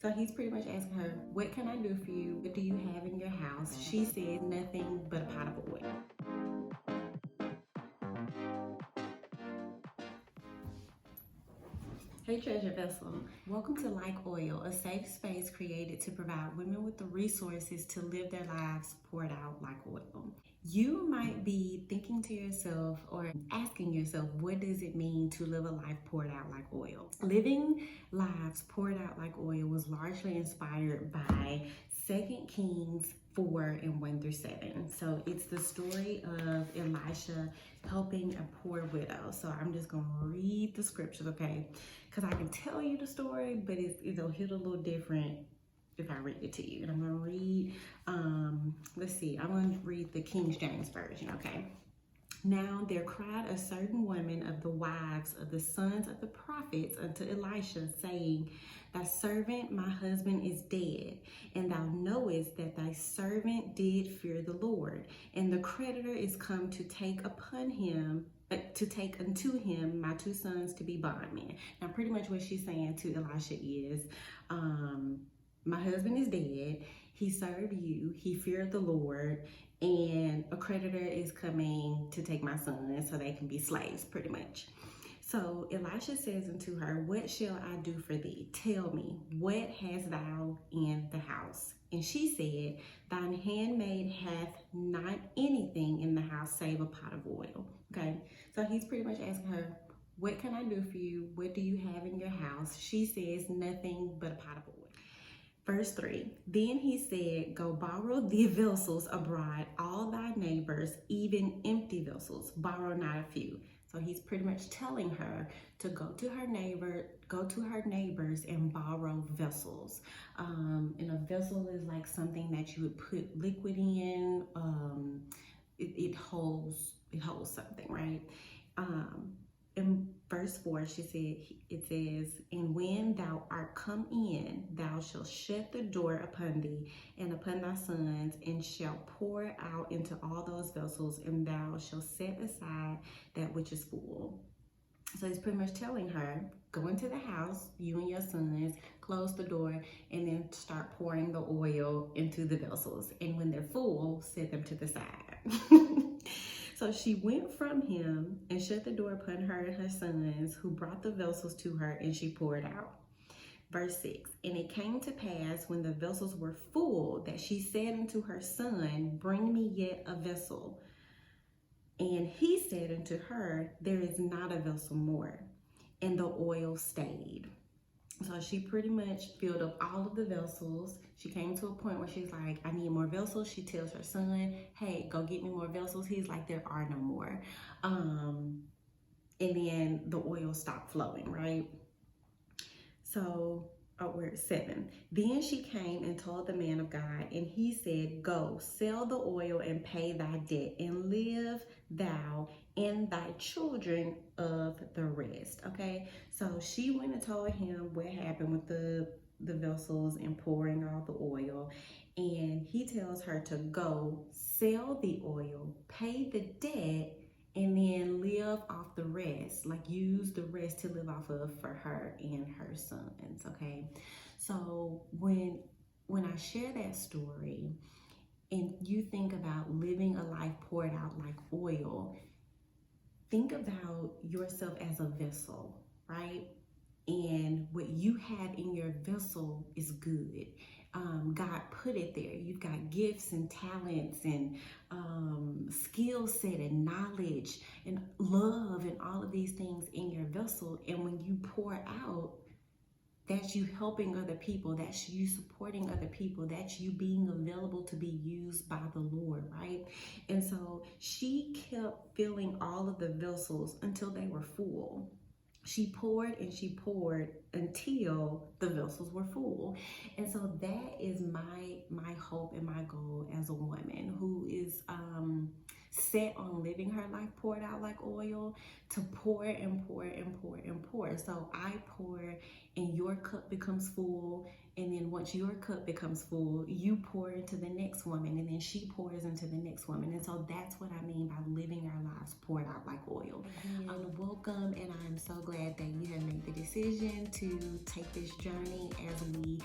So he's pretty much asking her, what can I do for you? What do you have in your house? She said, nothing but a pot of oil. Hey Treasure Vessel, welcome to Like Oil, a safe space created to provide women with the resources to live their lives poured out like oil. You might be thinking to yourself or asking yourself, what does it mean to live a life poured out like oil? Living lives poured out like oil was largely inspired by 2 Kings 4 and 1 through 7. So it's the story of Elisha helping a poor widow. So I'm just going to read the scriptures, okay? Because I can tell you the story, but it'll hit a little different if I read it to you. And I'm going to read, let's see, I'm going to read the King James Version, okay? Now there cried a certain woman of the wives of the sons of the prophets unto Elisha, saying, Thy servant, my husband, is dead, and thou knowest that thy servant did fear the Lord, and the creditor is come to take upon him to take unto him my 2 sons to be bondmen. Now, pretty much what she's saying to Elisha is, my husband is dead. He served you. He feared the Lord. And a creditor is coming to take my sons so they can be slaves, pretty much. So Elisha says unto her, What shall I do for thee? Tell me, what hast thou in the house? And she said, Thine handmaid hath not anything in the house save a pot of oil. Okay, so he's pretty much asking her, what can I do for you? What do you have in your house? She says, nothing but a pot of oil. Verse 3, Then he said, Go borrow the vessels abroad, all thy neighbors, even empty vessels, borrow not a few. So he's pretty much telling her to go to her neighbors and borrow vessels. And a vessel is like something that you would put liquid in. It holds something, right? In verse 4, it says, And when thou art come in, thou shalt shut the door upon thee and upon thy sons, and shalt pour out into all those vessels, and thou shalt set aside that which is full. So he's pretty much telling her, go into the house, you and your sons, close the door, and then start pouring the oil into the vessels. And when they're full, set them to the side. So she went from him and shut the door upon her and her sons, who brought the vessels to her, and she poured out. Verse 6, And it came to pass, when the vessels were full, that she said unto her son, Bring me yet a vessel. And he said unto her, There is not a vessel more. And the oil stayed. So she pretty much filled up all of the vessels. She came to a point where she's like, I need more vessels. She tells her son, hey, go get me more vessels. He's like, there are no more. And then the oil stopped flowing, right? So, we're at 7. Then she came and told the man of God, and he said, Go, sell the oil and pay thy debt, and live thou and thy children of the rest. Okay, so she went and told him what happened with the vessels and pouring all the oil, and he tells her to go sell the oil, pay the debt, and then live off the rest, like use the rest to live off of for her and her sons, okay? So when I share that story and you think about living a life poured out like oil, think about yourself as a vessel, right? And what you have in your vessel is good. God put it there. You've got gifts and talents and skill set and knowledge and love and all of these things in your vessel. And when you pour out, that's you helping other people. That's you supporting other people. That's you being available to be used by the Lord, right? And so she kept filling all of the vessels until they were full. She poured and she poured until the vessels were full. And so that is my hope and my goal as a woman who is set on living her life poured out like oil, to pour and pour and pour and pour. So I pour and your cup becomes full, and then once your cup becomes full, you pour into the next woman, and then she pours into the next woman. And so that's what I mean by living our lives poured out like oil. Welcome, and I'm so glad that you have made the decision to take this journey as we